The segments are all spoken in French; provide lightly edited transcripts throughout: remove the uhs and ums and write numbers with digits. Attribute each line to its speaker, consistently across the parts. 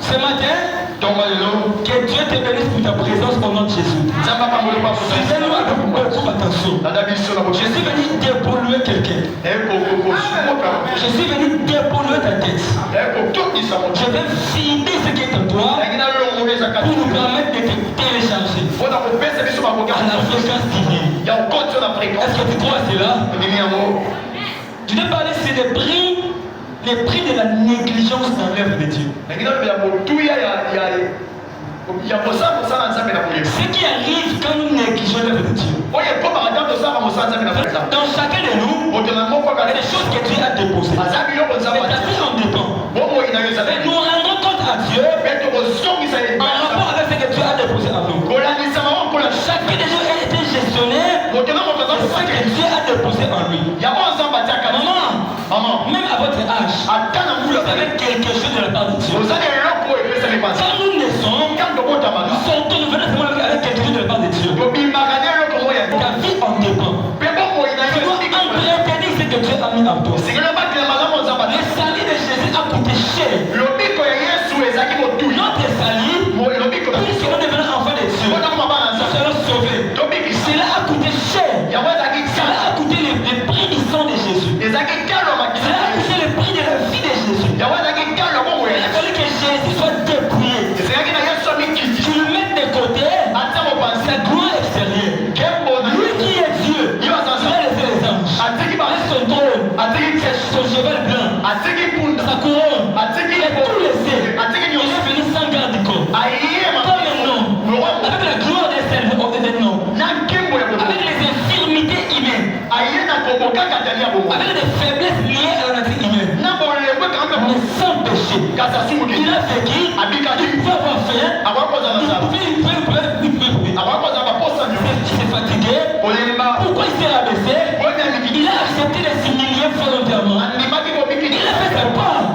Speaker 1: Ce matin, que Dieu te bénisse pour ta présence au nom de Jésus. Suivez-nous avec beaucoup d'attention. Je suis venu dépolluer quelqu'un. Je suis venu dépolluer ta tête. Je vais vider ce qui est en toi pour nous permettre de te télécharger à la fréquence divine. Est-ce que tu crois à cela? Tu dois parler sur les prix de la négligence dans l'œuvre de Dieu. Ce qui arrive quand nous négligeons l'œuvre de Dieu. Dans chacun de nous, il y a des choses que Dieu a déposées. Mais ta vie en dépend. Et nous rendons compte à Dieu en rapport avec ce que Dieu a déposé en nous. Chacun de nous a été gestionnaire de ce que Dieu a déposé en lui. Maman, même à votre âge, vous avez quelque chose de la part de Dieu. Quand nous naissons, nous sortons, nous venons avec quelque chose de la part de Dieu. Ta vie en dépend. Tu dois entretenir ce que Dieu a mis en toi. Le salut de Jésus a coûté cher. Notre salut, puisque nous devenons enfants de Dieu, nous serons sauvés. Cela a coûté cher. Cela a coûté le prix du sang de Jésus. Cela a coûté le prix de la vie de Jésus. Il a fallu que Jésus soit dépouillé. Tu le mets de côté, sa gloire extérieure. Lui qui est Dieu, il va laisser les anges. Son trône, son cheval blanc, sa couronne, il a tout laissé. Il est venu sans garde du corps. Comme un homme, avec la gloire des noms, avec les infirmités humaines, avec les faiblesses liées à la nature humaine, mais sans péché. Il a vécu, il peut avoir faim, il s'est fatigué. Pourquoi il s'est rabaissé? Il a accepté de s'humilier volontairement. Il a fait sa part.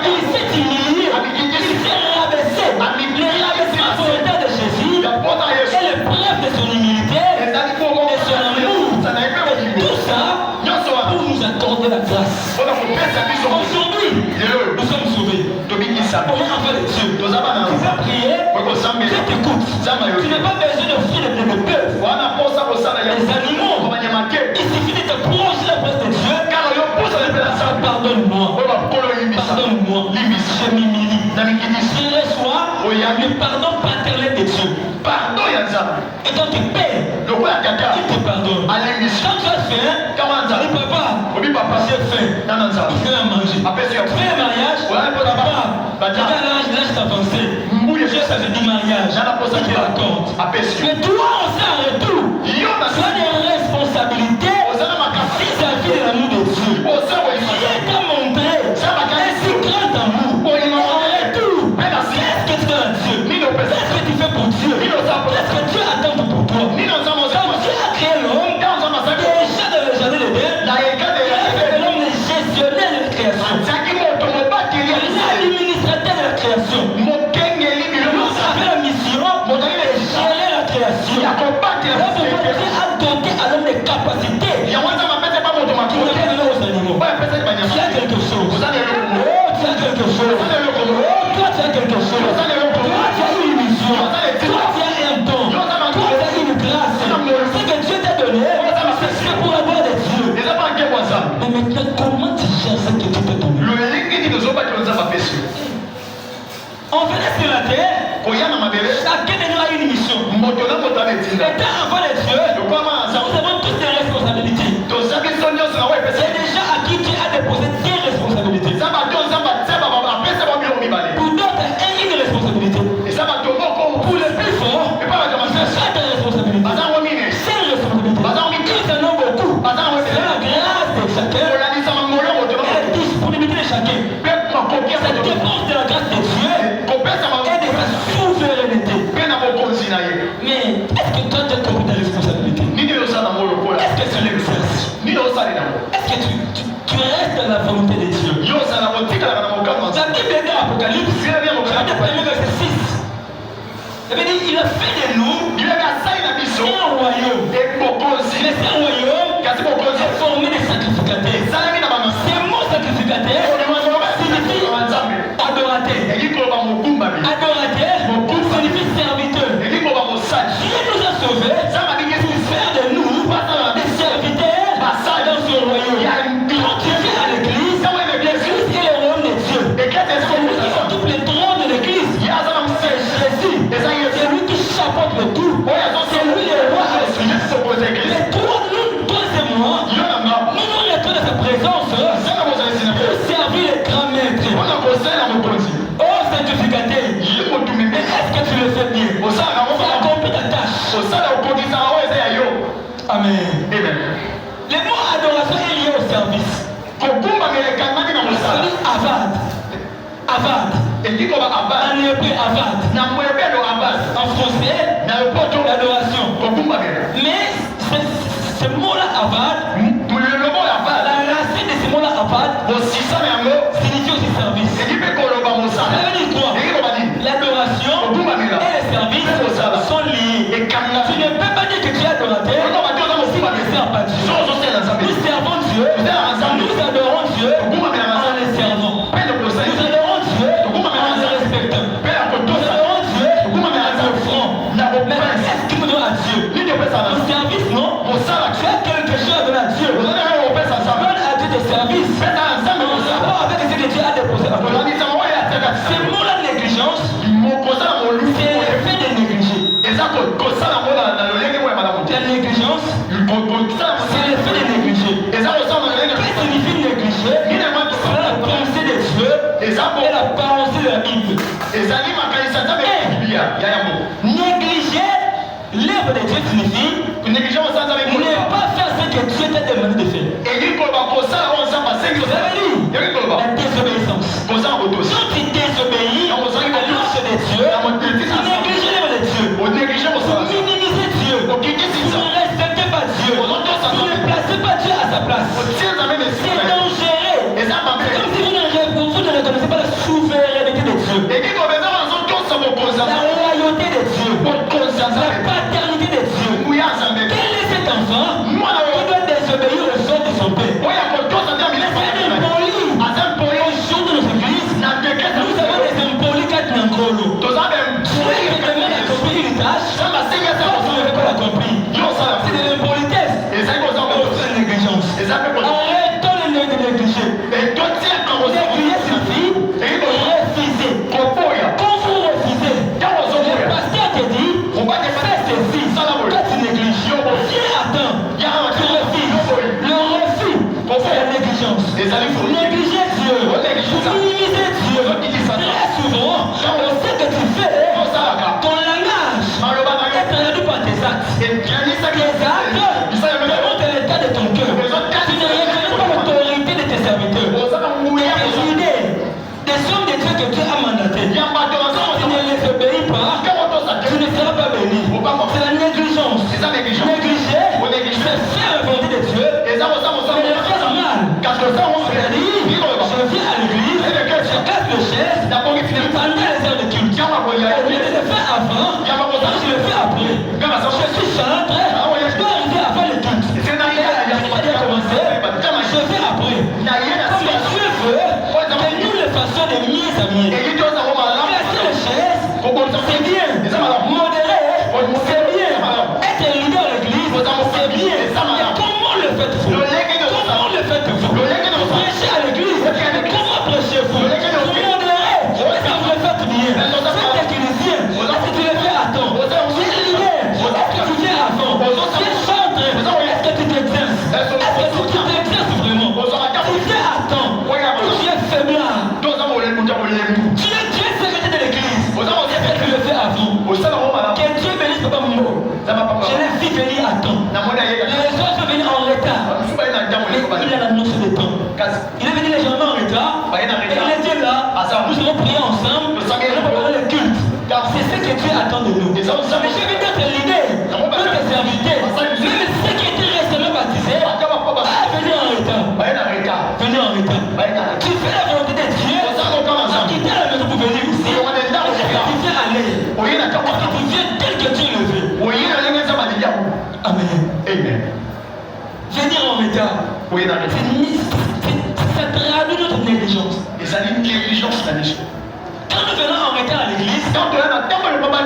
Speaker 1: Il s'est humilié. Il s'est rabaissé. Le rabaissement volontaire de Jésus est l'épreuve de son humilité et de son amour. Tout ça pour nous accorder la grâce. Aujourd'hui, nous sommes sauvés. Comme enfants de Dieu. Tu vas prier. Dieu t'écoute. Tu n'as pas besoin d'offrir de bœuf. Les animaux. Il suffit de te plonger la place de Dieu. Pardonne-moi. Pardonne-moi. Je m'humilie. Je reçois le pardon paternel de Dieu. Et quand tu paies, il te pardonne. Quand tu as faim, dis papa, j'ai faim. Il fait à manger. Tu fais un mariage, papa, l'âge avancé. Je sais que du mariage, il te raconte. Mais toi, on s'est en retour. Tu as des responsabilités vis-à-vis de l'amour de Dieu. Dieu t'a montré un si grand amour. En retour, qu'est-ce que tu donnes à Dieu? Qu'est-ce que tu fais pour Dieu? Qu'est-ce que Dieu attend pour toi? Quand Dieu a créé l'homme, déjà dans le jardin de Dieu, il a fait l'homme le gestionnaire de la création. L'administrateur de la création. Nous avons la mission de gérer la création. Là, pourquoi Dieu a doté à l'homme des capacités qui ne viennent aux animaux. Tu as quelque chose. Oh, tu as quelque chose. Oh, toi, tu as quelque chose. Toi, tu as une mission. Toi, tu as un don. Toi, tu as une grâce. Ce que Dieu t'a donné, c'est pour avoir des dieux. Mais maintenant, comment tu gères ce que Dieu t'a donné? On venait sur la terre. Chacun de nous a une mission. Étant enfant de Dieu, nous avons toutes des responsabilités. C'est déjà à qui Dieu a déposé des responsabilités. Pour d'autres, une responsabilité. Pour le plus fort, il fait 7 responsabilités. 5 responsabilités. Ils en ont beaucoup. C'est la grâce de chacun et la disponibilité de chacun. Cette dépense de la grâce de Dieu et de sa souveraineté. Mais est-ce que toi tu as compris ta responsabilité? Est-ce que tu l'exerces? Est-ce que tu restes dans la volonté de Dieu? La Bible est dans l'Apocalypse, chapitre 1, verset 6. Il dit, il a fait de nous un royaume. Mais c'est un royaume formé de sacrificateurs. Ces mots sacrificateurs signifient adorateur. Adorateur signifie serviteur. Dieu nous a sauvés pour faire de nous des serviteurs dans son royaume. Quand tu viens à l'église, l'église est le royaume de Dieu. C'est lui qui occupe le trône de l'église. C'est Jésus. C'est lui qui chapeaute le tout. C'est lui le roi. Mais toi, toi et moi, nous retournons à sa présence pour servir le grand maître. Oh sanctificateur, est-ce que tu le fais bien? Tu as accompli ta tâche. Amen. Le mot adoration est lié au service. Avad. En hébreu, avad. En français, l'adoration. Mais ce mot-là, avad, la racine de ce mot-là, avad, signifie aussi service. Ça veut dire quoi? L'adoration et le service sont liés. Tu ne peux pas dire que tu es adorateur si tu ne sers pas Dieu. Nous servons Dieu, nous adorons Dieu en le servant. Nous adorons Dieu en le respectant. Nous adorons Dieu en offrant. Mais qu'est-ce que nous donnons à Dieu? Le service, non? Tu as quelque chose à donner à Dieu. Donne à Dieu des services. Rapport avec ce que Dieu a déposé en toi. Ce mot-là, négligence, c'est l'effet de négliger. La négligence, c'est l'effet de négliger. Qu'est-ce qui signifie négliger? C'est la pensée de Dieu et la pensée de la Bible. Négliger l'œuvre de Dieu signifie ne pas faire ce que Dieu t'a demandé de faire. La désobéissance. Quand tu désobéis à l'ordre de Dieu, tu négliges l'œuvre de Dieu. Vous minimisez Dieu. Vous ne respectez pas Dieu. Vous ne placez pas Dieu à sa place. C'est dangereux. Comme si vous ne reconnaissez pas la souveraineté de Dieu. La royauté de Dieu. La paternité de Dieu. Quel est cet enfant qui doit désobéir au son de son père? Négliger Dieu, minimiser Dieu. Très souvent, on sait que tu fais ton langage est traduit par tes actes. Tes actes démontrent l'état de ton cœur. Tu ne reconnais pas l'autorité de tes serviteurs. Tes idées, des hommes de Dieu que Dieu a mandatés. Quand tu ne les obéis pas, tu ne seras pas béni. C'est la négligence. Négliger, c'est faire la volonté de Dieu, mais le faire mal. C'est-à-dire, je viens à l'église, je casse le chaise, pendant les heures de culte. Au lieu de le faire avant, je le fais après. Je suis chantre, je dois arriver avant le culte. Je vais commencer, je fais après. Comme Dieu veut que nous le fassions de mieux à mieux. Casser le chaise, c'est bien. Modérer, c'est bien. Être leader à l'église, c'est bien. Mais comment le faites-vous? Comment le faites-vous? Prêchez à l'église, mais comment prêchez-vous? Vous modérez, est-ce que vous le faites bien? Vous êtes églésien, est-ce que tu le fais à temps? Tu es leader, est-ce que tu viens avant? Tu es chantre, est-ce que tu t'exerces? Est-ce que tu t'exerces vraiment? Tu viens à temps, ou tu es faiblard? Tu es secrétaire de l'église, est-ce que tu le fais avant? Que Dieu bénisse Papa Mumbo. Je l'ai vu venir à temps. Les autres sont venus en retard. Mais il a la notion de temps. Il est venu légèrement en retard. Et il est dit là, nous allons prier ensemble. Nous allons préparer le culte. C'est ce que Dieu attend de nous. Mais je vais d'être l'idée, pour tes serviteurs. Même ceux qui étaient récemment baptisés, venez en retard. Venez en retard. Tu fais la volonté de Dieu. Tu quittes la maison pour venir ici. Tu viens aller. Parce que tu viens tel que Dieu le veut. Amen. Venir en retard. Ça traduit notre négligence. Quand nous venons en en retard à l'église, nous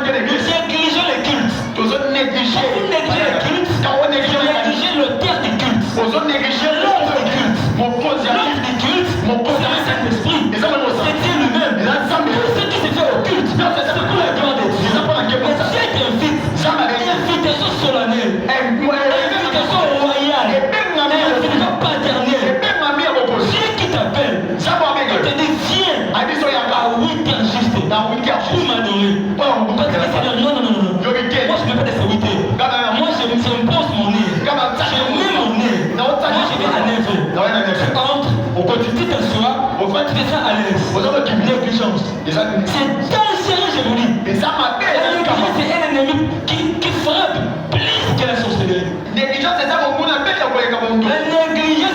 Speaker 1: négligeons les cultes. Quand vous négligez les cultes, vous négligez le terre du culte. L'ordre du culte. L'ordre du culte, c'est le Saint-Esprit. C'est Dieu lui-même. Tout ce qui se fait au culte, c'est pour la gloire de Dieu. Et Dieu t'invite. Invitation solennelle. Invitation royale. Invitation paternelle. Dieu qui t'appelle. Il te dit viens à 8h juste pour m'adorer. Quand tu dis Seigneur, non. Moi je ne veux pas de ces 8h. Moi je m'impose mon nez. Je mets mon nez. Moi je vais à 9h. Tu entres, tu t'assois, tu fais ça à l'aise. Négligence. C'est dangereux, je vous dis. La négligence, c'est un ennemi qui frappe plus que la sorcellerie. La négligence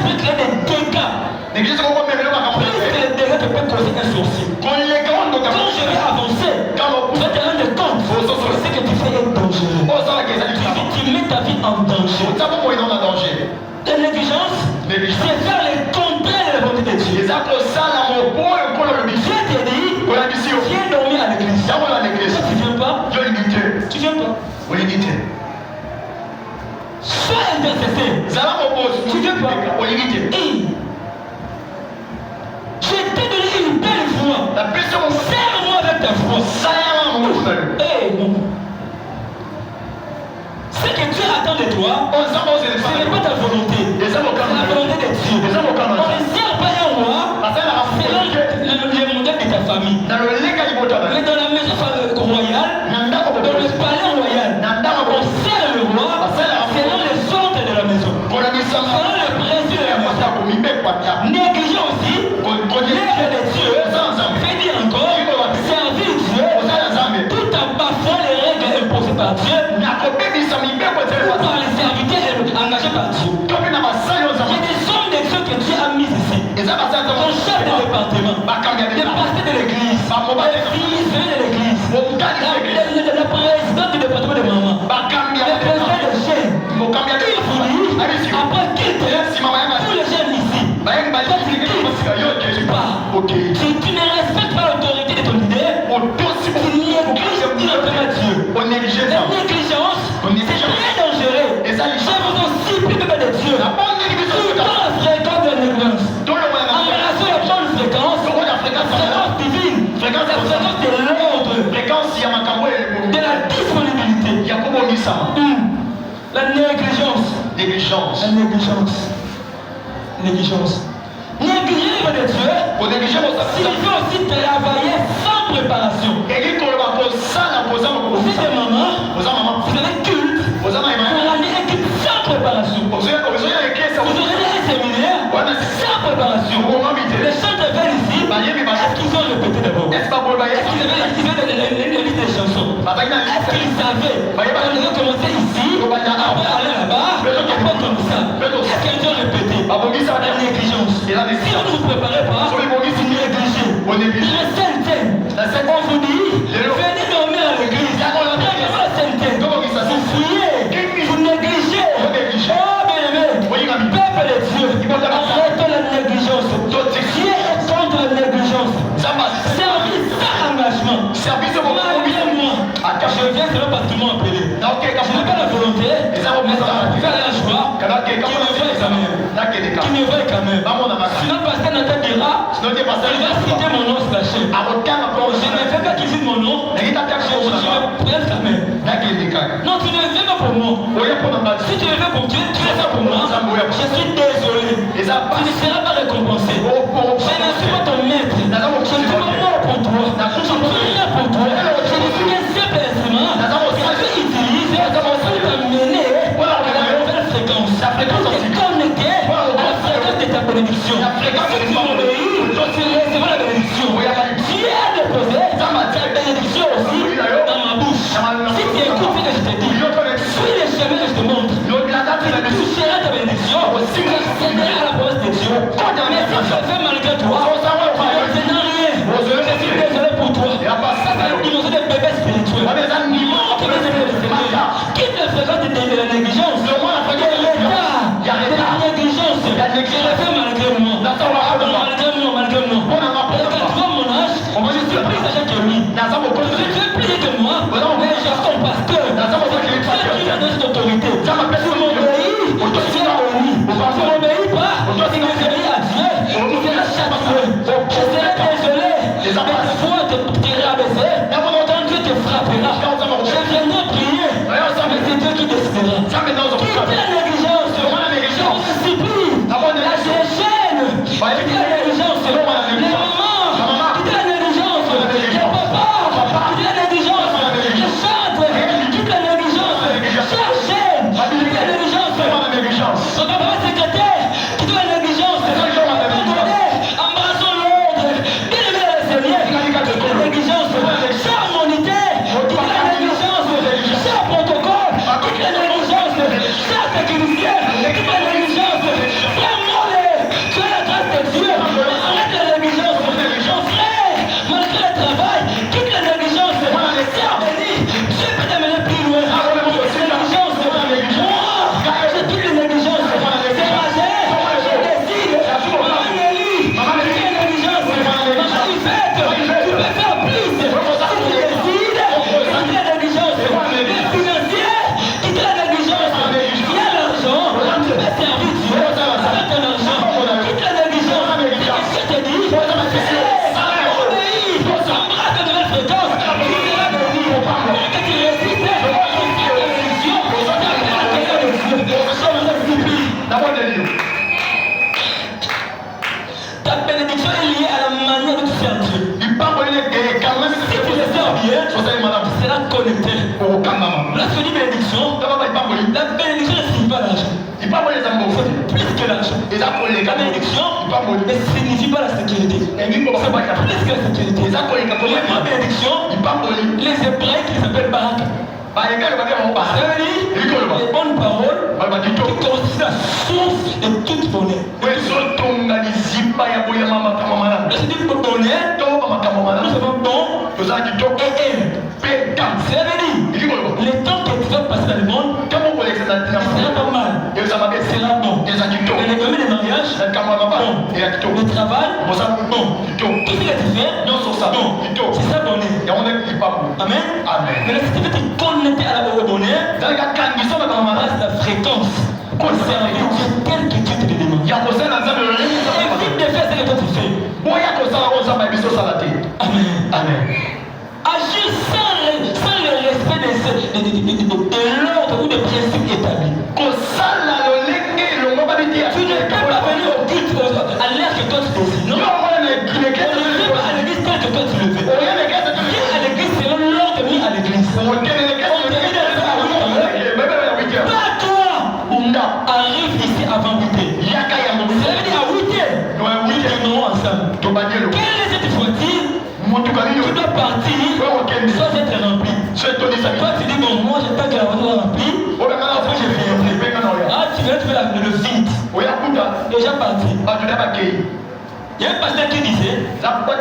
Speaker 1: peut créer des dégâts. Plus que les dégâts que peut causer un sorcier. Quand je vais avancer, tu vas te rendre compte ce que tu fais est dangereux. Tu mets ta vie en danger. La négligence, c'est faire le contraire de la volonté de Dieu. Dieu te dit, viens dormir à l'église. Si tu ne viens pas, tu viens pas. Sois intercesseur. Tu viens pas. Je t'ai donné une belle voix. Serre-moi avec ta voix. Non. Ce que Dieu attend de toi, ce n'est pas ta volonté. C'est la volonté de Dieu. On ne sert pas un roi selon le modèle de ta famille. Mais dans la maison royale, dans le palais royal, on sert le roi selon les ordres de la maison. Selon le principe de la maison. Négligeons aussi l'œuvre de Dieu. Fait dire encore, servir Dieu tout en bafouant les règles imposées par Dieu. Par les serviteurs engagés par Dieu. Il y a des hommes de Dieu que Dieu a mis ici. Ton chef de département, le pasteur de l'église, le fils de l'église, la présidente du département de maman, le président de chaîne. Il vous dit, après quitte tous les jeunes ici. Quand tu quittes, tu pars. Tu ne respectes pas l'autorité de ton leader. Tu négliges directement Dieu. La négligence, c'est très dangereux. Je vous en supplie, peuple de Dieu. Tout dans la fréquence de la négligence. Embrassons la bonne fréquence. La fréquence divine. La fréquence de l'ordre. De la disponibilité. La négligence. Négliger l'œuvre de Dieu signifie aussi travailler sans préparation. Si t'es maman, vous avez culte, vous allez un culte sans préparation. Vous aurez un séminaire sans préparation. Les chanteurs viennent ici, est-ce qu'ils ont répété d'abord? Est-ce qu'ils avaient lire des chansons? Est-ce qu'ils savaient qu'on devait commencer ici, après aller là-bas, après comme ça? Est-ce qu'ils ont répété? La négligence. Si on ne vous préparait pas, vous négligez. La sainteté. On vous dit, venez dormir à l'église. La sainteté. Vous fouillez, vous négligez. Oh bien-aimé, peuple de Dieu, arrêtons la négligence. Dieu est contre la négligence. Service sans engagement. Malgré moi, je viens seulement parce qu'ils m'ont appelé. Je n'ai pas la volonté, mais ça va faire la joie. Qui me veut quand même. Sinon, pasteur Nathan dira, il va citer mon nom sur la chaîne. Je ne fais pas qu'il cite mon nom. Je me presse quand même. Non, tu ne le fais pas pour moi. Si tu le fais pour Dieu, tu le fais pour moi. Je suis désolé. Tu ne seras pas récompensé. Je ne suis pas ton maître. Je ne suis pas mort pour toi. Je ne suis rien pour toi. Je ne suis qu'un simple instrument que tu utilises pour t'amener à la nouvelle fréquence. Pour te connecter à la fréquence de ta bénédiction. Si tu m'obéis, tu recevras la bénédiction. Dieu a déposé ta bénédiction aussi dans ma bouche. Si tu écoutes ce que je te dis, suis les chemins que je te montre. Tu toucheras ta bénédiction. Tu accéderas à la promesse de Dieu. Mais si tu le fais malgré toi, tu n'obtiendras rien. Je suis désolé pour toi. Ils ont des bébés spirituels. Ils manquent des bébés spirituels. Quitte la fréquence de la négligence. De l'état, de la négligence. Je le fais malgré moi. âgé que lui. Tu es plus que moi. Mais je suis ton pasteur. Tu es dans cette autorité. Tu m'obéis. Tu m'obéis pas. Tu m'obéis à Dieu. Tu seras châtié. Je serai désolé. Mais ta foi te rabaisser. Quand Dieu te frappera. Je viendrai prier. Mais c'est Dieu qui décidera. Quitte la négligence. Je supplie. La chaîne. Quitte la négligence. Les mamans. Quitte la négligence. Les papas. Quitte la négligence. Je chante. Quitte la négligence. Cher chaîne. Quitte la négligence. Son papa secrétaire. Quitte la négligence. Embrassons l'ordre. Bien-aimé le Seigneur. Quitte la négligence. Cher moniteur. Quitte la négligence. Cher protocole. Quitte la négligence. Cher technicien. Quitte la négligence. Frère Mollet. Tu as la grâce de Dieu. Arrête la négligence. Mon frère, malgré le travail, quitte la négligence. Sœur bénie, Dieu peut t'amener plus loin. Quitte la négligence. Moi, je quitte la négligence. C'est Roger. Je décide. Maman Nelly. Quitte la négligence. Maman Yvette. Tu peux faire plus. Si tu décides, quitte la négligence. Les financiers, quitte la négligence. Il y a l'argent. Tu peux servir Dieu avec ton argent. Quitte la négligence. Qu'est-ce que je te dis? Obéis. Embrasse de nouvelles fréquences. Tu seras béni. Que tu résistes. Ta bénédiction est liée à la manière dont tu sers Dieu. Si tu le sers bien, tu seras connecté. Lorsque je dis bénédiction, la bénédiction ne signifie pas l'argent. C'est plus que l'argent. La bénédiction ne signifie pas la sécurité. C'est plus que la sécurité. Les mots bénédiction, les Hébreux qui s'appellent Barak. Ça veut dire les bonnes paroles qui constituent la source de toute bonheur. Lorsque tu dis bonheur, nous avons bon et aime. Ça veut dire les temps que tu vas passer dans le monde, sera pas mal, sera bon. L'économie des mariages, bon. Le travail, bon. Tout ce que tu fais, bon. C'est ça bonheur. Amen. Mais si tu veux te connecter à la bonheur, reste la fréquence. Conserver Dieu tel que Dieu te le demande. Évite de faire ce que toi tu fais. Amen. Agir sans le respect de l'ordre ou des principes établis. Tu ne peux pas venir au culte à l'air que toi tu décides. Non. On ne vient pas à l'église tel que toi tu le veux. Viens à l'église selon l'ordre mis à l'église. On te dit d'arriver à 8 heures. Pas toi. Arrive ici avant 8 heures. Ça veut dire à 8 heures. Nous terminerons ensemble. Quelle est cette voiture? Tu dois partir sans être rempli. Toi tu dis bon, moi j'attends que la voiture soit remplie. Après je viendrai. Ah, tu veux le vide. Déjà parti. Il y a un pasteur qui disait Dieu peut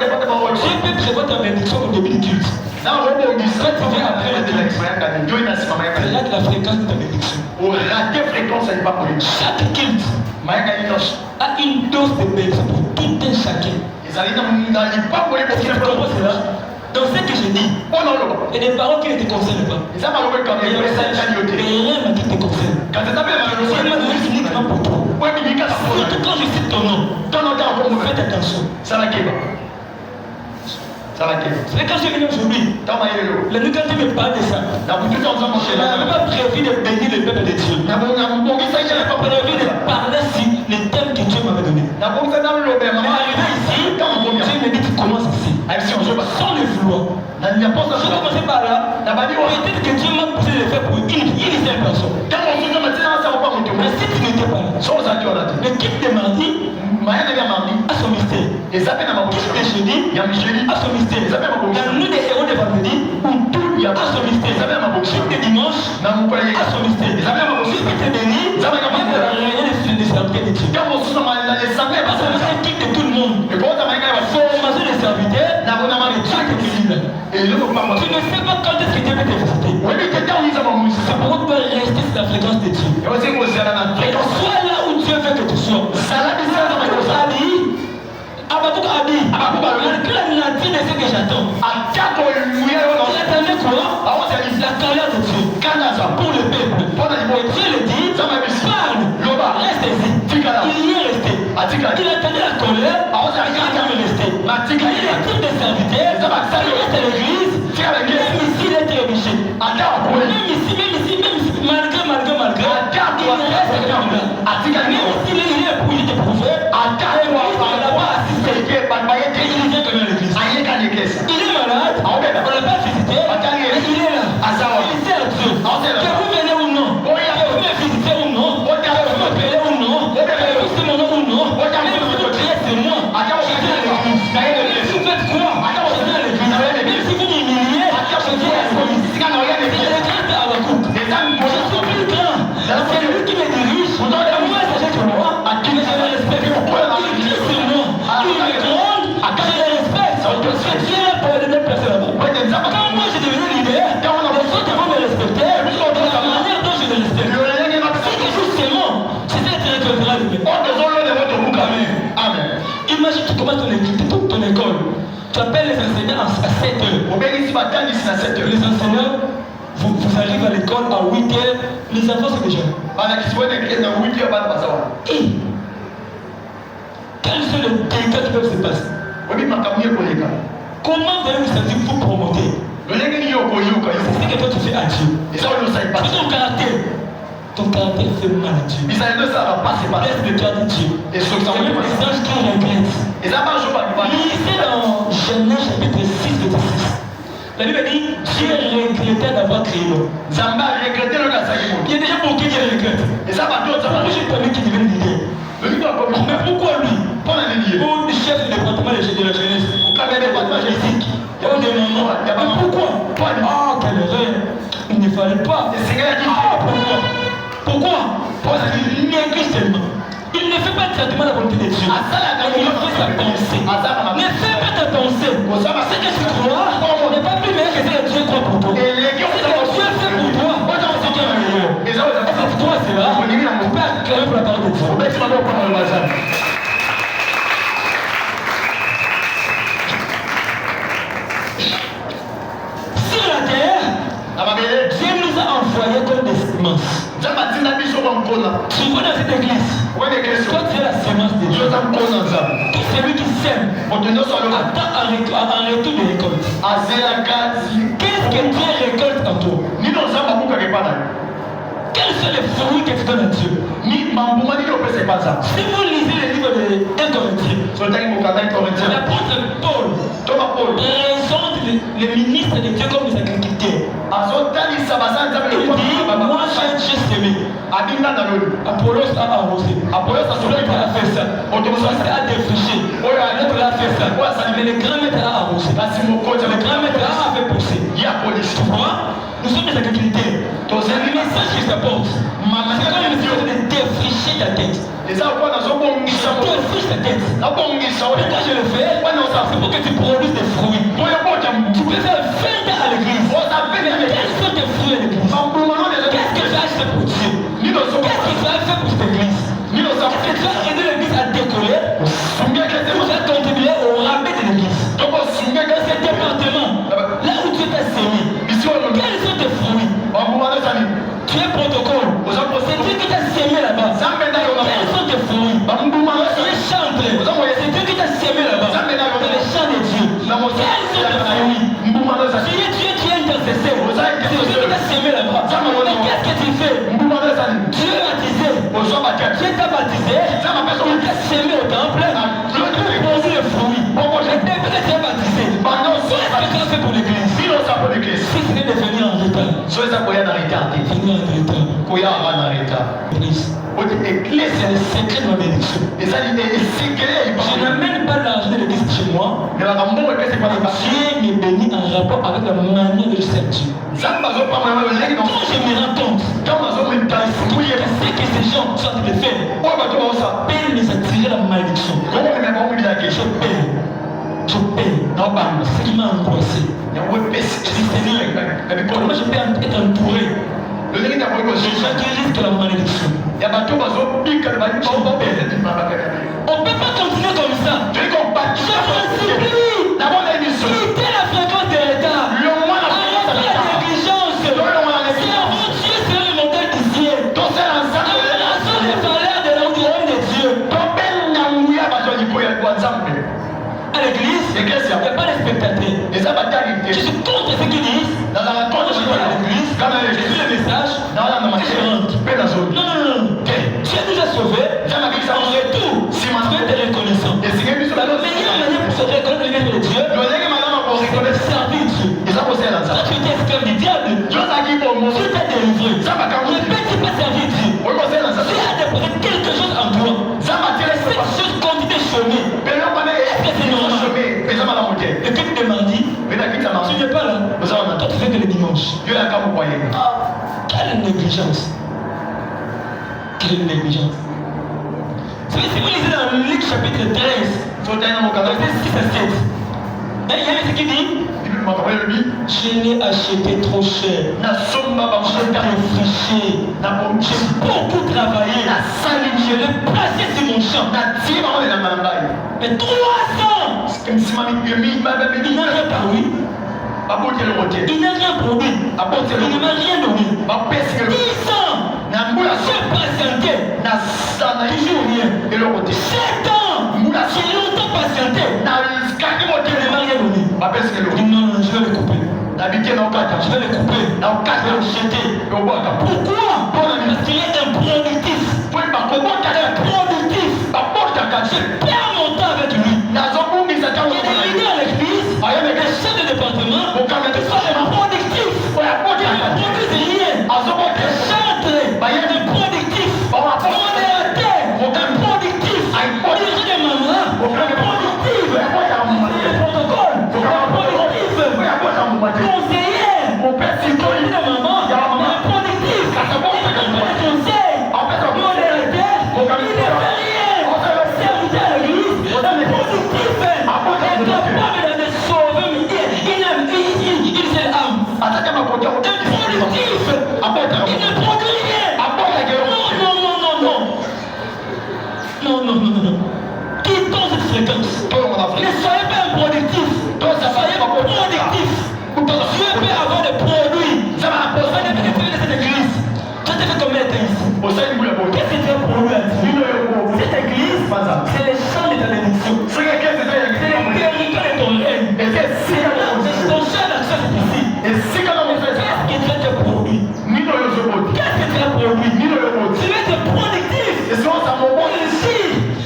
Speaker 1: prévoir ta bénédiction au début du culte. Quand tu viens après le culte, c'est là que la fréquence de ta bénédiction. Chaque culte a une dose de bénédiction pour tout un chacun. Donc ce que je dis, il y a des paroles qui ne te concernent pas. Et rien ne te concerne. C'est ma donné uniquement pour toi. Surtout quand je cite ton nom, faites attention. C'est quand je viens aujourd'hui, la nuit quand tu me parles de ça, je n'avais pas prévu de bénir le peuple de Dieu. Je n'avais pas prévu de parler sur les thèmes que Dieu m'avait donné. Mais arrivé ici, Dieu me dit tu commences ici. Sans le vouloir. Je commençais par là. Peut-être que Dieu m'a poussé de le faire pour une seule personne. Mais si tu n'étais pas là, l'équipe de mardi a son mystère. L'équipe de jeudi a son mystère. La nuit des héros de vendredi a son mystère. L'équipe de dimanche a son mystère. L'équipe de béni, il y a la réunion de serviteurs de Dieu. Parce que c'est l'équipe de tout le monde. Formation des serviteurs, tu ne sais pas quand est-ce que Dieu va te visiter. C'est pourquoi tu dois rester sur la fréquence de Dieu. Sois là où Dieu veut que tu sois. Abakouk a dit, malgré la nature de ce que j'attends? J'attendais quoi? La colère de Dieu pour le peuple. Et Dieu le dit, parle, reste ici. Il y est resté. Il attendait la colère, il est resté. Il a tous des serviteurs, il reste à l'église, même ici il est trébuché. Même ici, malgré, il reste là. Même s'il est pour lui éprouver, il n'a pas assisté. Il vient quand même à l'église. Il est malade, on ne l'a pas visité, mais il est là. Il sait à Dieu. Que vous venez ou non, que vous me visitez ou non, que vous m'appelez ou non, que vous c'est mon nom ou non, même si vous criez sur moi, je viens à l'église. Si vous faites quoi, je viens à l'église. Même si vous m'humiliez, je viens à l'église. C'est le grand Habakkuk. Je suis plus grand. C'est lui qui me dirige. Et moi, c'est que moi, mais je le respecte. Il crie sur moi. Il me gronde, je le respecte. Parce que Dieu est pour aider personne là-bas. Quand moi je deviens leader, les autres vont me respecter de la manière dont je le respecte. C'est que justement, c'est ça qui récoltera le bien. Amen. Imagine tu commences ton école. Tu appelles les enseignants à 7 heures. Les enseignants, vous arrivez à l'école à 8 heures. Les enfants sont déjà. Quels sont les dégâts qui peuvent se passer? Comment vous sentir vous promoter? C'est ce que toi tu fais à Dieu. Ton caractère fait mal à Dieu. Laisse le cœur de Dieu. C'est même les anges qui regrettent. Lisez dans Genèse chapitre 6, verset 6. La Bible dit Dieu regrettait d'avoir créé l'homme. Il y a déjà beaucoup qui regrettent. Pourquoi j'ai pas lui qui devait l'idée? Mais pourquoi lui? Pour le chef du département de la jeunesse, pour le département génétique, il y a des moments. Mais pourquoi? Ah, quelle erreur! Il ne fallait pas. Pourquoi? Parce qu'il néglige tellement. Il ne fait pas exactement la volonté de Dieu. Il fait sa pensée. Ne fais pas ta pensée. Ce que tu crois n'est pas plus meilleur que ce que Dieu croit pour toi. Ce que Dieu fait pour toi, c'est ce qui est meilleur. Et c'est pour toi, c'est là. Tu peux acclamer pour la parole de Dieu. Sur la terre, Dieu nous a envoyés comme des semences. Tu vois dans cette église, toi tu es la semence de Dieu. Tout celui qui sème attend en retour de récolte. Qu'est-ce que Dieu récolte en toi? Quels sont les fruits que tu donnes à Dieu? Si vous lisez le livre de 1 Corinthiens, l'apôtre Paul présente les ministres de Dieu comme des agriculteurs. Il dit, moi j'ai semé. Apollos a arrosé. L'autre a fait ça. L'autre a défriché. L'autre a fait ça. Mais le grand maître a arrosé. Le grand maître a fait pousser. Tu vois? Nous sommes des agriculteurs. Le message qui s'apporte, c'est comme une sorte de défricher ta tête. Défriche ta tête. Pourquoi je le fais? C'est pour que tu produises des fruits. Tu peux faire 20 ans à l'église. Mais quels sont tes fruits à l'église? Qu'est-ce que tu as acheté pour Dieu? Qu'est-ce que tu as fait pour cette église? Qu'est-ce que tu as aidé l'église à décoller? Tu as contribué au rabais de l'église. Dans ce département, là où tu t'es semé, quels sont tes fruits? Tu es protocole. C'est Dieu qui t'a semé là-bas. Quels sont tes fruits? Tu es chantre. C'est Dieu qui t'a semé là-bas. Dans les champs de Dieu. Quels sont tes fruits? Tu es intercesseur. C'est Dieu qui t'a semé là-bas. Mais qu'est-ce que tu fais? Tu es baptisé. Dieu t'a baptisé. Il t'a semé au temple. Tu as produit le fruit. Et depuis que tu es baptisé, qu'est-ce que tu as fait pour l'église? Si ce n'est de venir en retard. Venir en retard. L'église, c'est le secret de ma bénédiction. Je n'amène pas l'argent de l'église chez moi. Dieu me bénit en rapport avec la manière de servir Dieu. Quand je me rends compte ce que ces gens sont en train de faire, peine les attirer la malédiction. Je paie. Ce qui m'a angoissé. Je dis Seigneur, comment je peux être entouré de gens qui risquent la malédiction? On ne peut pas continuer comme ça. Je vous en supplie. Je suis contre ce qu'ils disent. Quand je suis à l'église, j'ai vu le message. Non. Tu es déjà sauvé. En retour, tu es reconnaissant. La meilleure manière pour se reconnaître le maître de Dieu, c'est servir Dieu. Quand tu étais esclave du diable, Dieu t'a délivré. Ne peux-tu pas servir Dieu? Dieu a déposé quelque chose en toi. Cette chose continue de chômer. Est-ce que c'est normal? Le culte de mardi, tu n'es pas là. Toi, tu fais que le dimanche. Quelle négligence. Quelle négligence. Si vous lisez dans Luc chapitre 13, verset 6 à 7, il y a ce qui dit: je l'ai acheté trop cher. Je l'ai friché. J'ai beaucoup travaillé. Je l'ai placé sur mon champ. Mais 300. Il n'a rien produit. Il n'a rien produit. Il ne m'a rien donné. 10 ans. J'ai patienté. Toujours rien. 7 ans. J'ai longtemps patienté. Il ne m'a rien donné. Non, je vais le couper. Je vais le couper. Je vais le jeter. Pourquoi? Parce qu'il est improductif. Je perds mon temps avec lui. Il y a des leaders à l'église, des chefs de département qui sont improductifs. Ils ne produisent rien. Des chantres improductifs. Modérateurs improductifs. Dirigeants des mamans improductifs. Les protocoles improductifs. Conseillers citoyens de maman improductifs. Conseils modérateurs, il ne fait rien. Serviteur à l'église improductif. Incapable de sauver, il s'est l'âme. Improductif. Il ne produit rien. Non. Quittons cette fréquence. Ne soyez pas improductif. Soyez productif. Dieu peut avoir des produits. Ça va apporter des bénéfices de cette église. Tu t'es fait combien de temps ici? Qu'est-ce que tu as produit à Dieu? Cette église, c'est les champs de ta bénédiction. C'est les territoires de ton règne. C'est ton champ d'action ici. Qu'est-ce que tu as produit? Qu'est-ce que tu as produit? Tu veux être productif. Ici,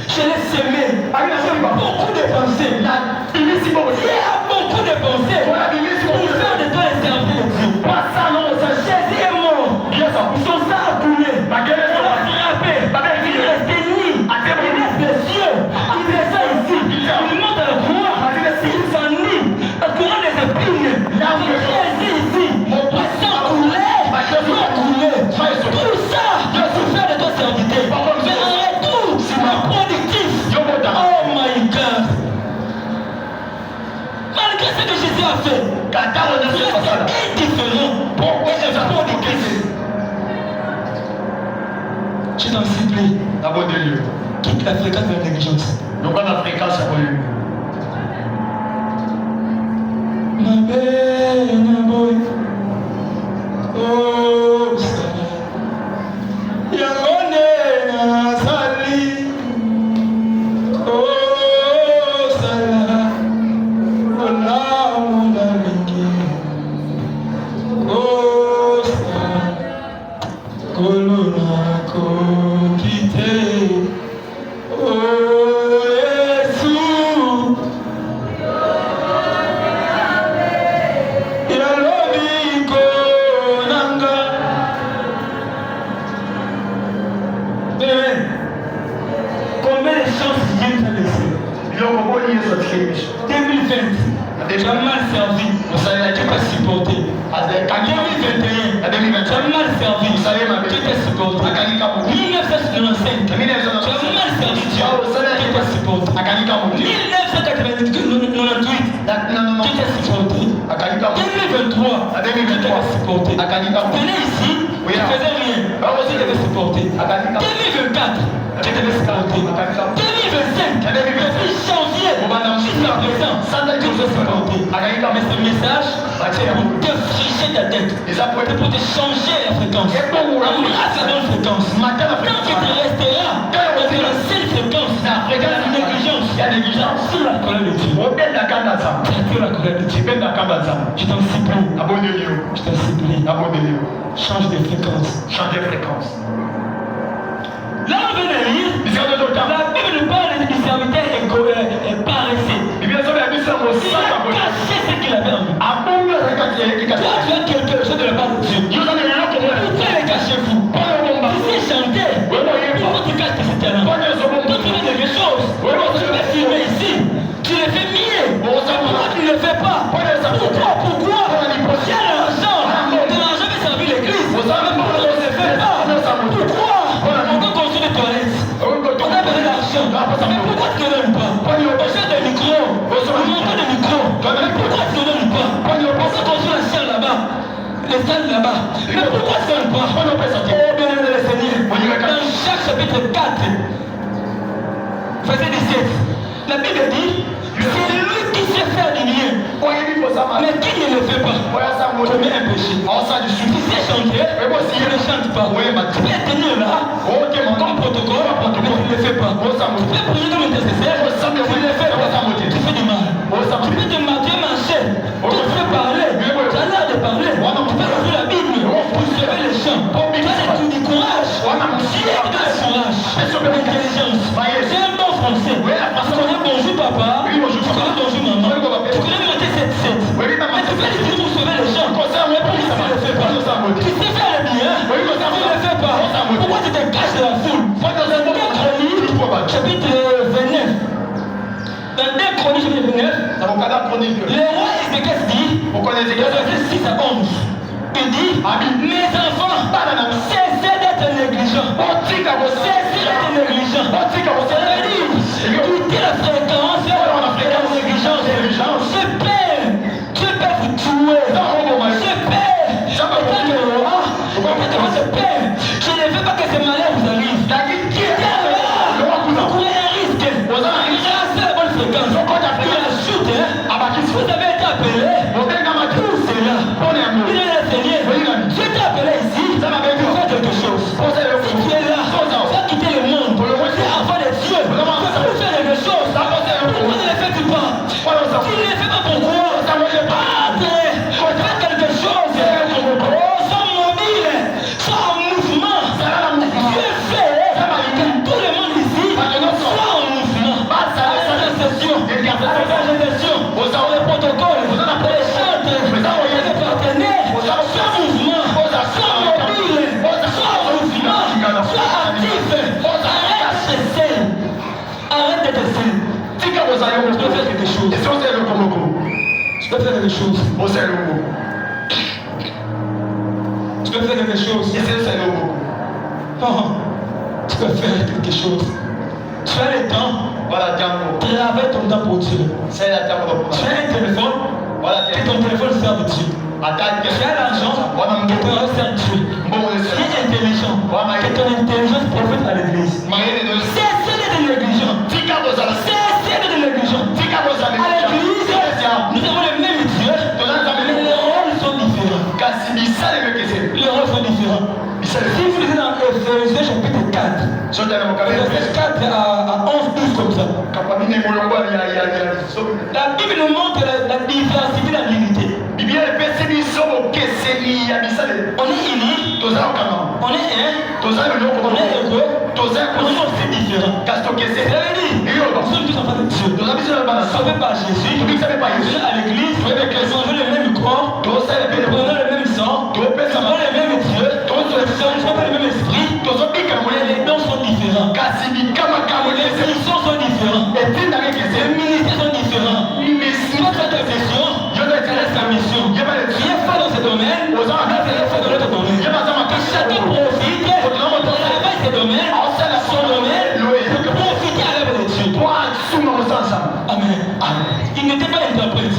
Speaker 1: je l'ai semé. Beaucoup dépensé. Il a beaucoup dépensé pour faire de toi un serviteur de Dieu. Jésus est mort. Son sang a coulé. On l'a frappé. Il reste nuit. Il reste les yeux. Il descend ici. Il monte à la croix. Il s'ennuie. La couronne des épines. Jésus ici. Le sang coulé. L'eau coulé. Tout ça pour faire de toi serviteur. Mais en retour, c'est productif. Oh my God. Malgré ce que Jésus a fait, Dieu est indifférent. Je t'en supplie. Quitte la fréquence de la négligence. Ma belle, ma boy. Oh, ça. Yangone na sali. Oh, ça. Oh, là, mon ami. Oh, ça. Colonna, kokite. Oh, Jésus. Combien de chances Dieu t'a laissé? 2020, tu as mal servi, tu t'es supporté. 2021, tu as mal servi, tu t'es supporté. 1995, tu as mal servi, tu t'es supporté. 1998, tu t'es supporté. 2023, tu t'es supporté. Tu venais ici, tu ne faisais rien, tu t'es supporté. 2024, tu t'es supporté. 2025, depuis janvier jusqu'à présent, tu t'es supporté. Mais ce message, c'est pour te fricher ta tête. C'est pour te changer la fréquence. Embrasse la bonne fréquence. Tant que tu resteras dans la seule fréquence, il y a la négligence. Sur la colère de Dieu. J'attire la colère de Dieu. Je t'en supplie. Je t'en supplie. Change de fréquence. Là, on vient de lire. La Bible parle du serviteur est paresseux. Il a caché ce qu'il avait envie. Toi, tu as quelque chose de la part de Dieu. Pourquoi les cachez-vous? Tu sais chanter. Pourquoi tu caches tes talents? Toi, tu fais quelque chose. Tu vas filmer ici. Tu le fais mieux. Pourquoi tu ne le fais pas? Pourquoi? Il y a l'argent. De l'argent peut servir l'église. Pourquoi tu ne le fais pas? Pourquoi? On peut construire des toilettes. On a besoin d'argent. Mais pourquoi tu ne donnes pas? On cherche des micros. On monte des micros. Mais pourquoi tu ne donnes pas? On peut construire la salle là-bas. Les salles là-bas. Mais pourquoi tu ne donnes pas? Oh bien le Seigneur. Dans chaque chapitre 4, verset 17, la Bible dit, c'est lui qui sait faire du bien. Mais qui ne le fait pas? Commet un péché. Tu sais chanter, tu ne chantes pas. Tu peux tenir là, comme protocole, mais tu ne le fais pas. Tu peux prier comme intercesseur, tu ne le fais pas. Tu fais du mal. Tu peux te marcher, tu peux parler, tu as l'air de parler. Tu peux ouvrir la Bible pour sauver les gens. Tu as du courage. Tu as du courage. L'intelligence. C'est un bon français. Tu connais bonjour papa, tu connais bonjour maman, tu connais monter 7-7. Mais tu fais des trucs pour sauver les gens. Mais pourquoi tu ne le fais pas? Tu sais faire le bien, tu ne le fais pas. Pourquoi tu te caches de la foule? Dans 2 Chroniques, chapitre 29. Dans 2 Chroniques, chapitre 29, le roi Ézéchias dit, verset 6 à 11, il dit, mes enfants, cessez d'être négligents. Cessez d'être négligents. Ça veut dire, quittez la fréquence de la négligence. Ce père, Dieu peut vous tuer. Ce père, étant le roi, ce père, je ne veux pas que ce malheur vous arrive. Quittez-le. Vous courez un risque. Restez à la bonne fréquence. Tu l'ajoutes. Vous avez été appelé pour cela. Il est le Seigneur. Dieu t'a appelé ici pour faire quelque chose. Si tu es là, tu vas quitter le monde. Tu es enfant de Dieu. Tu peux faire quelque chose. Pourquoi ne le fais-tu pas? Tu ne le fais pas pourquoi? Fais quelque chose. Sois mobile. Sois en mouvement. Dieu fait que tout le monde ici soit en mouvement. Avec les protocoles, les chantes, les partenaires, sois en mouvement, sois mobile, sois en mouvement, sois actif. Arrête d'être seul. Tu peux faire quelque chose. Tu peux faire quelque chose. Tu peux faire quelque chose. Non, tu peux faire quelque chose. Tu as le temps. Travaille ton temps pour Dieu. Tu as un téléphone. Et ton téléphone sert de Dieu. Tu as l'argent. Que ton argent sert de Dieu. Tu es intelligent. Que ton intelligence profite à l'église. Cessez d'être négligent. Cessez d'être négligent. À l'église, nous avons le même Dieu, mais les rôles sont différents. Les rôles sont différents. Si vous lisez dans Ephésiens chapitre 4, verset 4 à 11, 12 comme ça, la Bible nous montre la diversité de la divinité. On est unis, on est un, on est heureux, on est aussi différents. Ça veut dire, nous sommes tous enfants de Dieu. Sauvés par Jésus, venus à l'église, nous avons le même corps, nous avons le même sang, nous avons le même Dieu, nous avons le même esprit, mais les dons sont différents. Les missions sont différentes. Les ministères sont différents. Toi, tu as ta mission, tu laisses ta mission. Rien fait dans ce domaine, l'autre fait dans l'autre domaine. Que chacun profite, travaille ses domaines, son domaine, pour profiter à l'œuvre de Dieu. Amen. Il n'était pas interprète.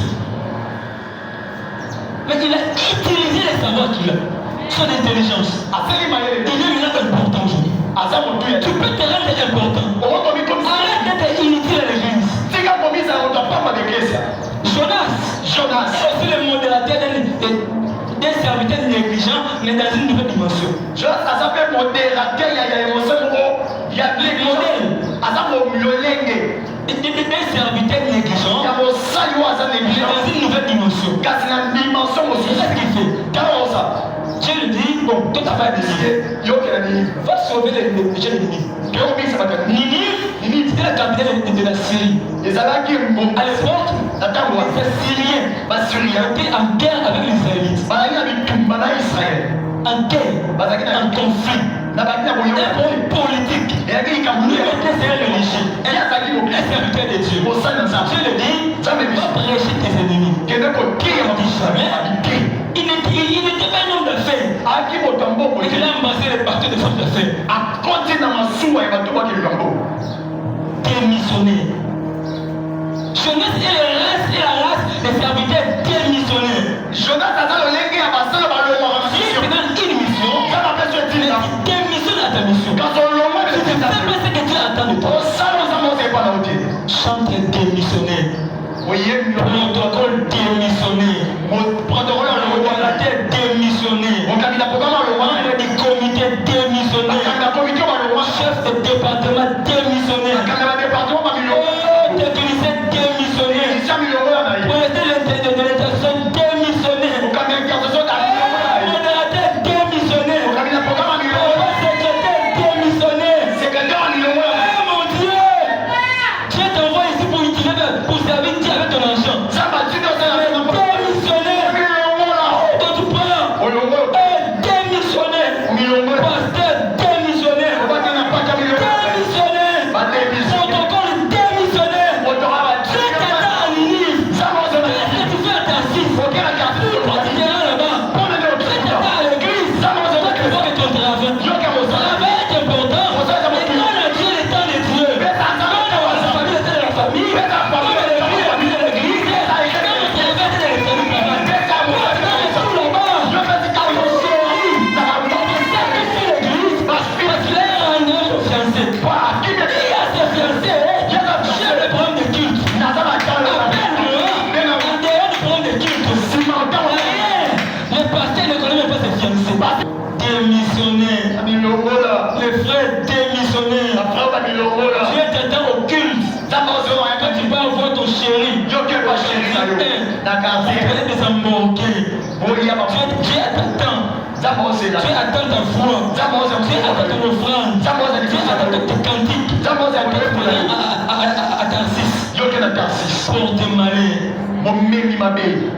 Speaker 1: Mais il a utilisé les savoirs qu'il a. Son intelligence. Il est maintenant important aujourd'hui. Tu peux te rendre important. Arrête d'être inutile à l'église. Jonas est aussi le modérateur d'un serviteur négligent, mais dans une nouvelle dimension. Des serviteurs négligents. Dans une nouvelle dimension. C'est ça qu'il fait. Dieu lui dit, bon, toi t'as pas décidé. Va sauver les gens de Ninive. Ninive, c'était la capitale de la Syrie. À l'époque, les Syriens étaient en guerre avec les Israélites. En guerre, en conflit. Un problème politique. Lui était religieux. Un serviteur de Dieu. Dieu le dit, va prêcher tes ennemis. Il ne dit jamais. Il n'était pas un homme d'affaires. Et qu'il a embrassé les parties des hommes d'affaires. Démissionner. Jonas est la race des serviteurs démissionnaires. Jonas a donné une mission. Démissionne à ta mission. Tu ne sais pas ce que Dieu attend de toi. Chante démissionner. Protocole démissionner. Protocole démissionner. Membre du comité démissionner. Chef de département démissionner. Technicien démissionner. Président de l'intersection démissionner. Modérateur démissionner. Secrétaire démissionner. Mon Dieu! Dieu t'envoie ici pour utiliser, pour servir Dieu avec ton argent. Démissionner. D'autres parents. Démissionner. Pasteur démissionner. Protocole démissionner. Dieu t'attend à Ninive. Qu'est-ce que tu fais à Tarsis? Tu partiras là-bas. Dieu t'attend à l'église. Toi, tu vois que ton travail. Travail est important. Et quand on a Dieu, le temps de Dieu. Quand on a la famille, le temps de la famille. Quand on a l'église, de l'église. Quand on travaille, de l'extérieur du travail. Quand on est tout là-bas. L'église, parce qu'il est un homme fiancé. Il a ses fiancés. J'ai le problème de culte. Appelle-moi en dehors du problème de culte. Le pasteur ne connaît même pas ses fiancés. Démissionner. Les frères démissionner. Dieu t'attend au culte. Quand tu vas voir ton chéri, tu es désemborqué. Dieu t'attend. Dieu attend ta foi. Dieu attend ton offrande. Dieu attend tes cantiques. À Tarsis. Pour te malheur.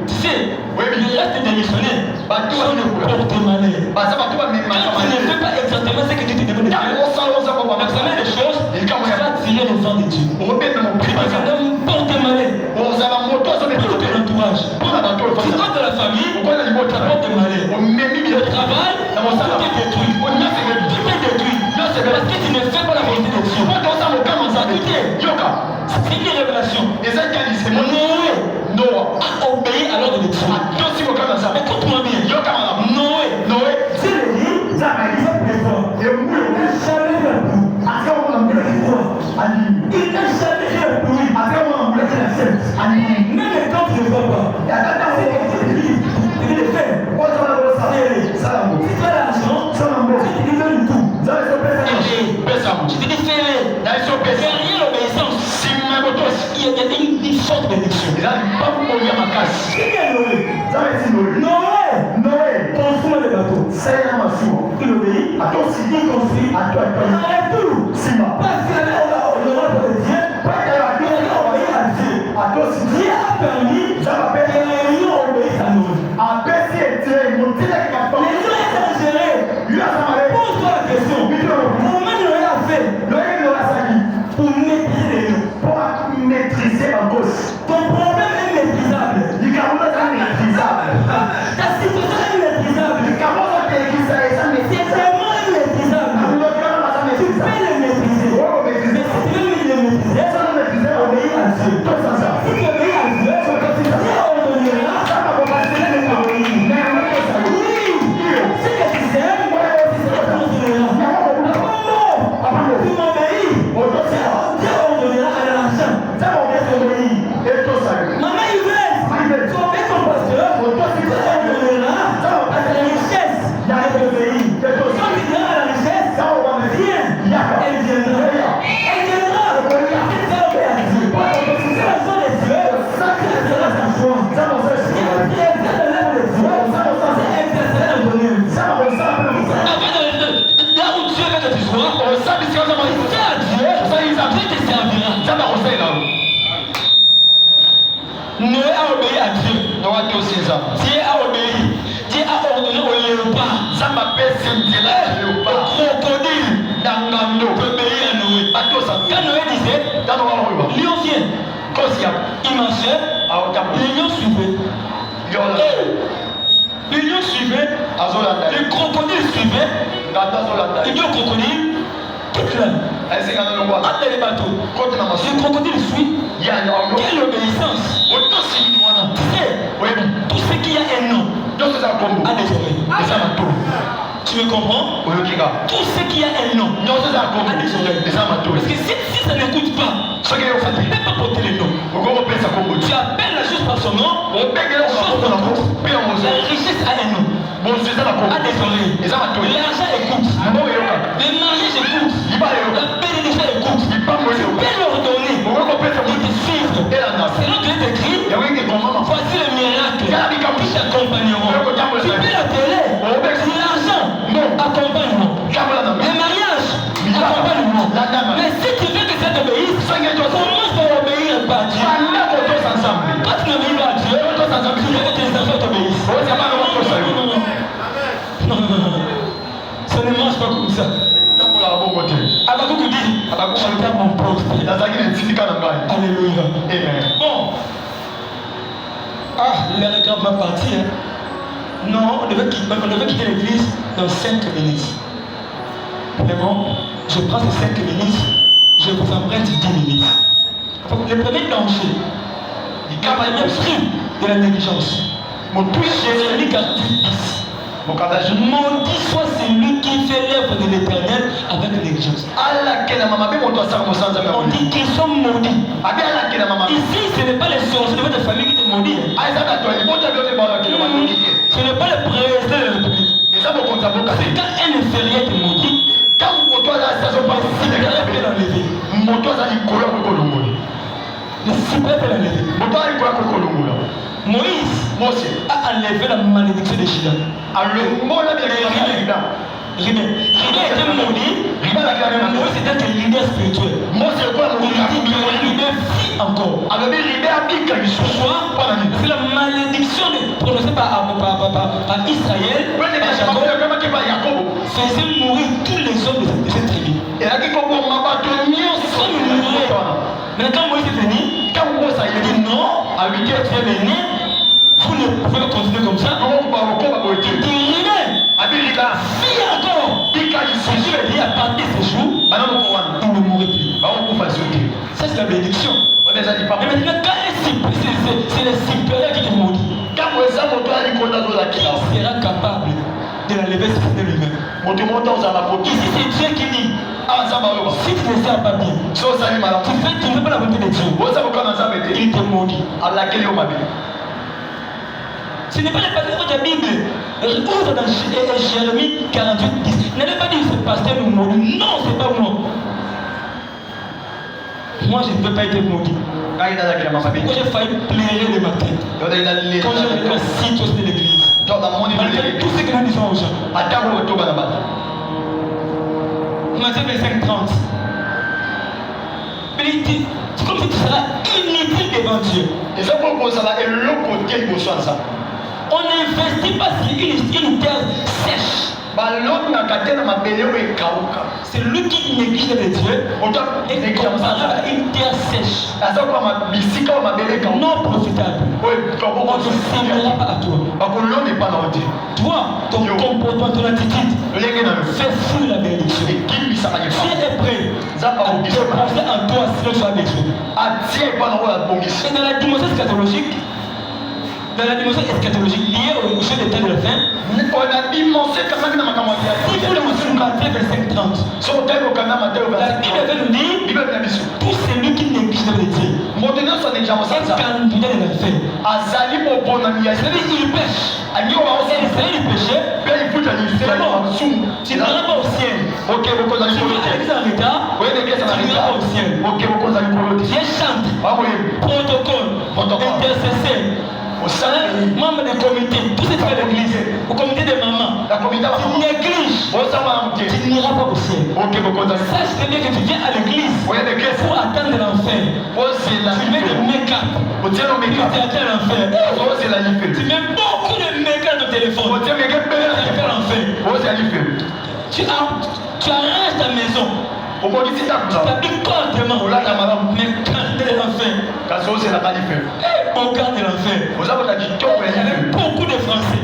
Speaker 1: Tu sais, le reste démissionnaire sont pour te malheur. Quand tu ne fais pas exactement ce que tu te demandes de faire, la première des choses, tu vas tirer les gens de Dieu. Pour te malheur. Pour ton entourage. Si toi de la famille, tu portes malheur. Le travail, tout est détruit. Tout est détruit. Parce que tu ne fais pas la volonté de Dieu. C'est une révélation. Noé a obéi à l'ordre de Dieu. Écoute-moi bien. Noé. Dieu le dit, il n'a jamais vu un bout. Il n'a jamais vu un bruit. Même quand tu ne vois pas. Tu le fais. Si tu as l'argent, tu te donnes tout. Tu te dis fais-le. Derrière l'obéissance, il y a une forte bénédiction. Noé, construis le bateau. Il obéit, il construit, il arrête tout. Parce qu'il avait l'ordre de Dieu, il a obéi à Dieu. Dieu a permis que les réunions obéissent à Noé. Les gens étaient gérés. Pose-toi la question. Comment Noé a fait pour maîtriser les lions? Ton problème est maîtrisable. Ta situation est maîtrisable. C'est vraiment maîtrisable. Tu peux le maîtriser. crocodile suivait, le crocodile suivait, il dit au crocodile, quitte là. Entre les bateaux. Le crocodile suit. Quelle obéissance. Tu sais, tout ce qui a un nom a des oreilles. Tu me comprends? Tout ce qui a un nom a des oreilles. Parce que si ça n'écoute pas, tu ne peux pas porter les noms. Tu appelles la chose par son nom. La richesse a un nom. A des oreilles. L'argent écoute. Le mariage écoute. La bénédiction écoute. Tu peux leur donner. Ils te suivent. C'est là que Dieu t'écrit. Voici le miracle qui t'accompagneront. Tu peux la télé. L'argent accompagne-moi. Le mariage accompagne-moi. Mais si tu veux que ça t'obéisse, commence par obéir par Dieu. Quand tu n'obéis pas à Dieu, tu veux que tes enfants t'obéissent. Non. Ça ne marche pas comme ça. Abakouk dit, j'entends mon poste. Alléluia. Amen. Bon. Il est gravement parti. Non, on devait quitter l'église dans 5 minutes. Mais bon, je prends ces 5 minutes, je vous emprunte 10 minutes. Le premier danger, le prix de la négligence. Jérémie 48. Maudit soit celui qui fait l'œuvre de l'Éternel avec négligence. On dit qu'ils sont maudits. Ici, ce n'est pas les sorciers de votre famille qui te maudit. Ce n'est pas le président de la République. C'est quand un inférieur te maudit. Le super peut l'enlever. Moïse a enlevé la malédiction de Shila. Ribé était maudit. Moïse était un leader spirituel. Ribé vit encore. Pourquoi? C'est la malédiction prononcée par Israël, par Jacob, faisait mourir tous les hommes de cette tribu. Mais quand Moïse est venu, il dit non, à 8 heures tu es venu, vous ne pouvez pas continuer comme ça. Il dit rien. Vis encore. Jésus a dit à partir de ce jour, il ne mourrait plus. Ça c'est la bénédiction. Mais maintenant, quand c'est le supérieur qui te maudit, qui sera capable de l'enlever sur lui-même? Ici c'est Dieu qui dit, si tu ne sers pas bien, tu ne fais pas la volonté de Dieu, il te maudit. Ce n'est pas le pasteur de la Bible. Ouvre dans Jérémie 48, 10. N'allez pas dire que ce pasteur nous maudit. Non, c'est pas moi. Moi, je ne peux pas être maudit. Quand j'ai failli pleurer le matin, quand j'ai vu la situation de l'église, malgré tout ce que nous disons aux gens, Matthieu 25:30. Mais il dit, c'est comme si tu seras inutile devant Dieu. On n'investit pas sur une terre sèche. C'est lui qui néglige les dieux et comparé à une terre sèche, non profitable. On ne s'aimera pas à toi. Toi, ton comportement, ton attitude fait fuir la bénédiction. Dieu est prêt à déposer en toi si tu sois béni. Et dans la dimension eschatologique, liée au jeu des temps de la fin, si vous le monsieur Matthieu 25:30, la Bible avait nous dire tout celui qui néglige les dieux est candidat de l'enfer. C'est-à-dire il pêche. Et il péché, c'est bon. Tu n'iras pas au ciel. Si tu es en retard, tu n'iras pas au ciel. Dieu chante, protocole, intercesseur, membre du comité, tout ce qui est l'église, au comité des mamans, tu négliges, tu n'iras pas au ciel. Sache très bien que tu viens à l'église pour atteindre l'enfer. Tu mets des make-up pour atteindre l'enfer. Tu mets beaucoup de make-up dans ton téléphone pour atteindre l'enfer. Tu arranges ta maison. Tu t'habilles correctement, mais quand tu es l'enfer, au garde de l'enfer, il y avait beaucoup de Français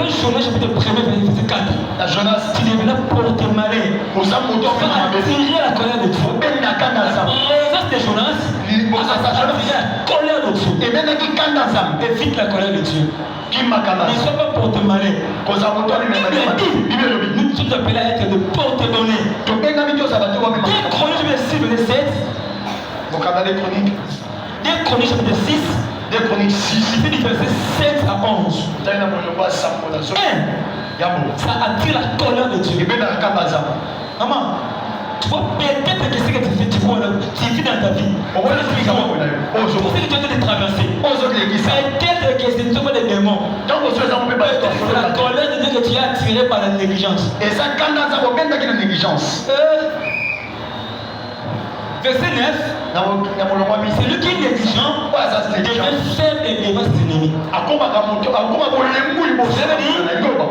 Speaker 1: appelle Jonas chapitre 1er verset 4.
Speaker 2: La Jonas.
Speaker 1: Tu deviens porte-malais.
Speaker 2: Pour ça, mon
Speaker 1: Donc, attirer la colère de Dieu. Ça, c'était Jonas. La colère de Dieu. Évite la colère de Dieu. Ne sois pas porte-malais. Nous sommes appelés à être de porte-monnaie. 2 Chroniques chapitre 6 verset 7. 2 Chroniques chapitre 6.
Speaker 2: 2 Chroniques 6.
Speaker 1: Du verset 7 à 11. Ça attire la colère de Dieu. Maman, tu vois, peut-être que ce que tu fais, tu vis dans ta vie. Pour ce que tu as de traverser. Peut-être que ce ne sont pas des démons. C'est la colère de Dieu que tu as attirée par la négligence. Verset 9. Celui qui est négligent devient faible et devant ses ennemis.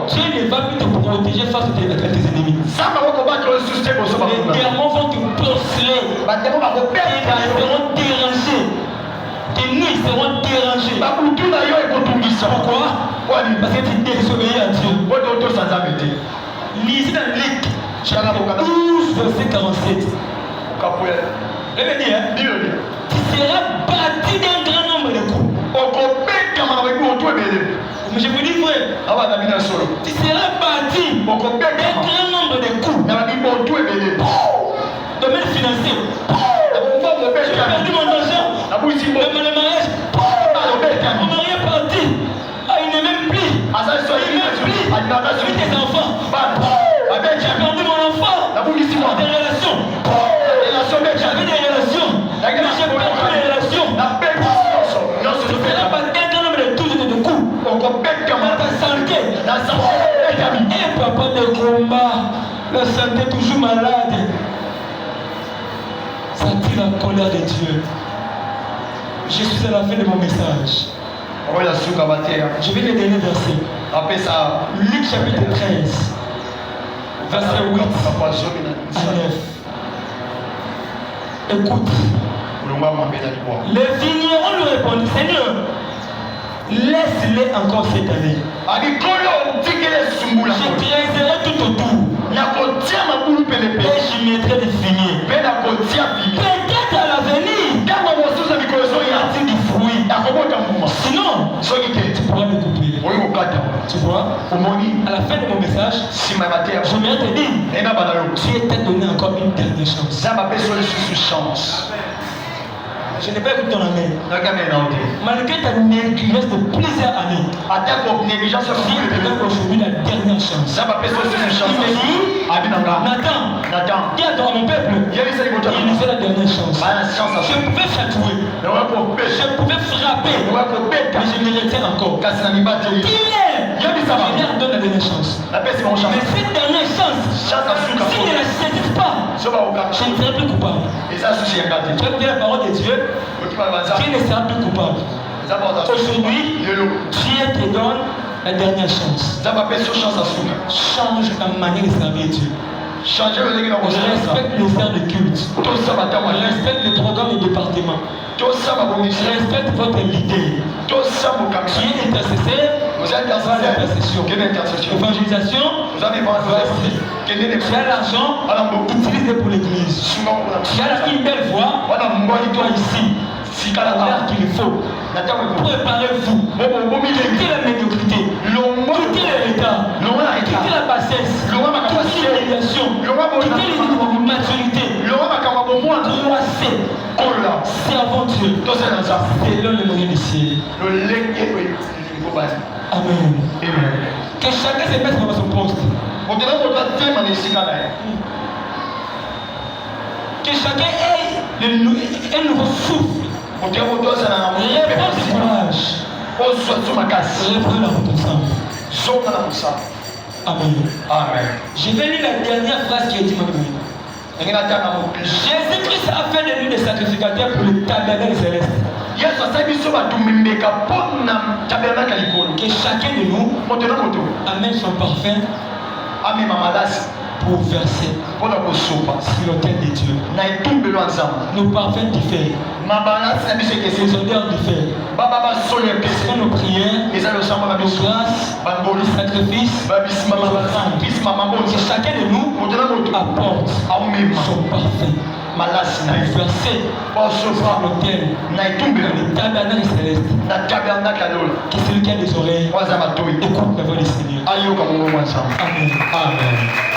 Speaker 1: Dieu ne va plus te protéger face à tes ennemis. Les démons vont te porceler. Ils seront dérangés. Tes nuits seront dérangées. Pourquoi? Parce que tu désobéis à Dieu. Lisez dans Luc chapitre 12 verset 47. Elle me dit, tu seras bâti d'un grand nombre de coups. Mais je vous dis, frère, tu seras bâti d'un grand nombre de coups. Domaine financier. J'ai perdu mon argent. Le mariage. Mon mari est parti. Il ne m'aime plus. Il m'aime plus. Avec tes enfants. J'ai perdu mon enfant. Des relations. J'avais des relations. Mais j'ai perdu les relations. Tu seras bâti d'un grand nombre de coups. Dans ta santé. Et papa de combat. La santé toujours malade. Ça attire la colère de Dieu. Je suis à la fin de mon message. Je vais les derniers versets. Luc chapitre 13, verset 8 à 9. Écoute. Les vignerons lui répondent, Seigneur, laisse-les encore cette année. Je creuserai tout autour. Et je mettrai des fumiers. Peut-être à l'avenir, il y a du fruit. Sinon, tu pourras me couper. Tu vois, à la fin de mon message, je vais te dire, tu t'es donné encore une dernière chance. Je n'ai pas écouté ton amen. Malgré ta négligence de plusieurs années, Dieu te donne aujourd'hui la dernière chance. Il me dit, Nathan, dis à mon peuple, il nous fait la dernière chance. Je pouvais chatouiller, je pouvais frapper, mais je me retiens encore. Je leur donne la dernière chance. Mais cette dernière chance, s'ils ne la saisissent pas, je ne serai plus coupable. Tu as dit la parole de Dieu, tu ne seras plus coupable. Aujourd'hui, Dieu te donne la dernière chance. Change ta manière de servir Dieu. Respecte les heures de culte. Respecte les programmes et départements. Respecte votre leader. Qui est intercesseur, va à l'intercession. Évangélisation, tu as l'argent, utilise-le pour l'église. Tu as une belle voix, toi ici. C'est l'heure qu'il faut. Préparez-vous. Quittez la médiocrité. Quittez les retards. Quittez la bassesse. Quittez l'humiliation. Quittez l'immaturité. Croissez. Servons Dieu. C'est l'un des moyens du ciel. Amen. Que chacun se mette dans son poste. Que chacun ait un nouveau souffle. Réponds du courage. Réponds la route ensemble. Amen. Je vais lire la dernière phrase qui est dit. Jésus-Christ a fait de lui des sacrificateurs pour le tabernacle céleste. Que chacun de nous amène son parfum pour verser sur l'autel de Dieu. Nos parfums diffèrent. Les odeurs diffèrent. Nos prières, nos grâces, le sacrifice, que chacun de nous apporte son parfait. Versé sur l'autel, le tabernacle céleste. Que celui qui a des oreilles écoute la voix du Seigneur. Amen. Amen.